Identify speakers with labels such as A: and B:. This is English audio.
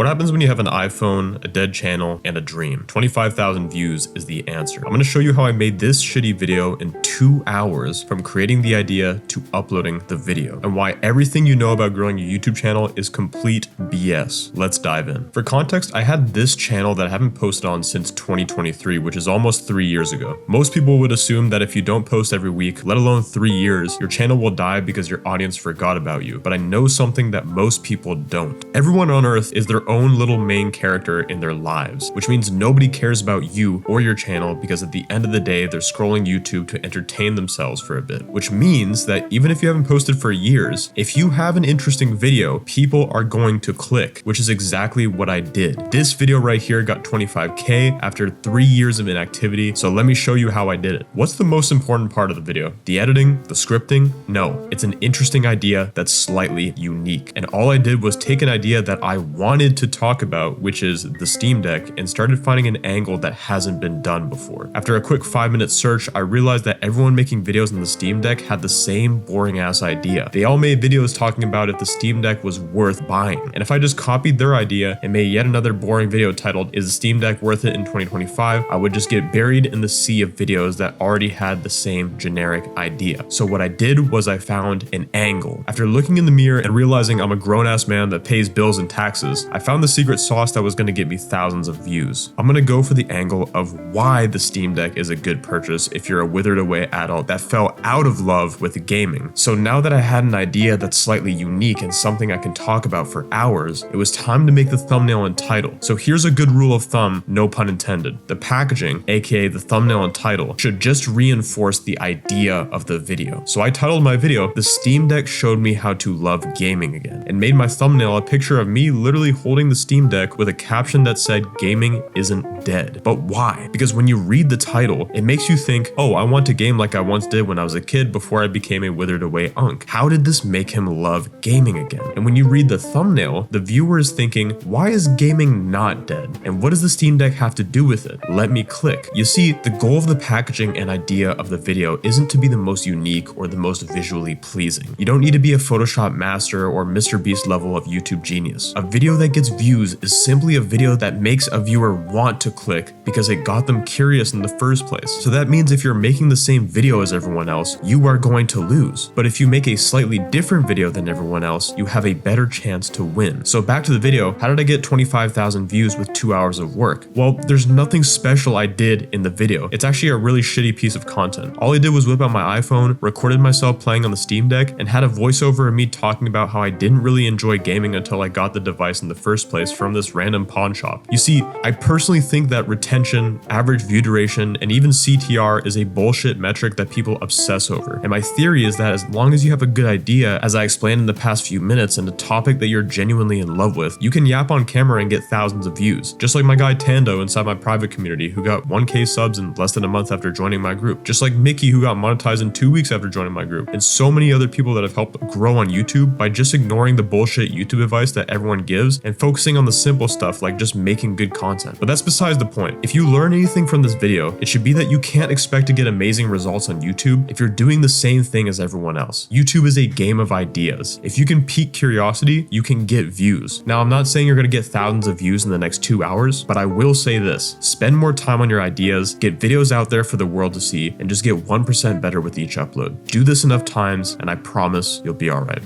A: What happens when you have an iPhone, a dead channel, and a dream? 25,000 views is the answer. I'm going to show you how I made this shitty video in 2 hours from creating the idea to uploading the video, and why everything you know about growing a YouTube channel is complete BS. Let's dive in. For context, I had this channel that I haven't posted on since 2023, which is almost 3 years ago. Most people would assume that if you don't post every week, let alone 3 years, your channel will die because your audience forgot about you. But I know something that most people don't. Everyone on earth is their own little main character in their lives, which means nobody cares about you or your channel because at the end of the day, they're scrolling YouTube to entertain themselves for a bit, which means that even if you haven't posted for years, if you have an interesting video, people are going to click, which is exactly what I did. This video right here got 25K after 3 years of inactivity, so let me show you how I did it. What's the most important part of the video? The editing? The scripting? No, it's an interesting idea that's slightly unique. And all I did was take an idea that I wanted to talk about, which is the Steam Deck, and started finding an angle that hasn't been done before. After a quick 5-minute search, I realized that everyone making videos on the Steam Deck had the same boring ass idea. They all made videos talking about if the Steam Deck was worth buying. And if I just copied their idea and made yet another boring video titled, "Is the Steam Deck worth it in 2025?" I would just get buried in the sea of videos that already had the same generic idea. So what I did was I found an angle. After looking in the mirror and realizing I'm a grown-ass man that pays bills and taxes, I found the secret sauce that was going to get me thousands of views. I'm going to go for the angle of why the Steam Deck is a good purchase if you're a withered away adult that fell out of love with gaming. So now that I had an idea that's slightly unique and something I can talk about for hours, it was time to make the thumbnail and title. So here's a good rule of thumb, no pun intended. The packaging, aka the thumbnail and title, should just reinforce the idea of the video. So I titled my video, "The Steam Deck Showed Me How to Love Gaming Again," and made my thumbnail a picture of me literally holding the Steam Deck with a caption that said, "Gaming isn't dead." But why? Because when you read the title, it makes you think, oh, I want to game like I once did when I was a kid before I became a withered away unk. How did this make him love gaming again? And when you read the thumbnail, the viewer is thinking, why is gaming not dead? And what does the Steam Deck have to do with it? Let me click. You see, the goal of the packaging and idea of the video isn't to be the most unique or the most visually pleasing. You don't need to be a Photoshop master or Mr. Beast level of YouTube genius. A video that gets views is simply a video that makes a viewer want to click because it got them curious in the first place. So that means if you're making the same video as everyone else, you are going to lose. But if you make a slightly different video than everyone else, you have a better chance to win. So back to the video, how did I get 25,000 views with 2 hours of work? Well, there's nothing special I did in the video. It's actually a really shitty piece of content. All I did was whip out my iPhone, recorded myself playing on the Steam Deck, and had a voiceover of me talking about how I didn't really enjoy gaming until I got the device in the first place from this random pawn shop. You see, I personally think that retention, average view duration, and even CTR is a bullshit metric that people obsess over. And my theory is that as long as you have a good idea, as I explained in the past few minutes, and a topic that you're genuinely in love with, you can yap on camera and get thousands of views. Just like my guy Tando inside my private community who got 1K subs in less than a month after joining my group. Just like Mickey who got monetized in 2 weeks after joining my group. And so many other people that have helped grow on YouTube by just ignoring the bullshit YouTube advice that everyone gives and focusing on the simple stuff like just making good content. But that's besides the point. If you learn anything from this video, it should be that you can't expect to get amazing results on YouTube if you're doing the same thing as everyone else. YouTube is a game of ideas. If you can pique curiosity, you can get views. Now, I'm not saying you're going to get thousands of views in the next 2 hours, but I will say this: spend more time on your ideas, get videos out there for the world to see, and just get 1% better with each upload. Do this enough times, and I promise you'll be alright.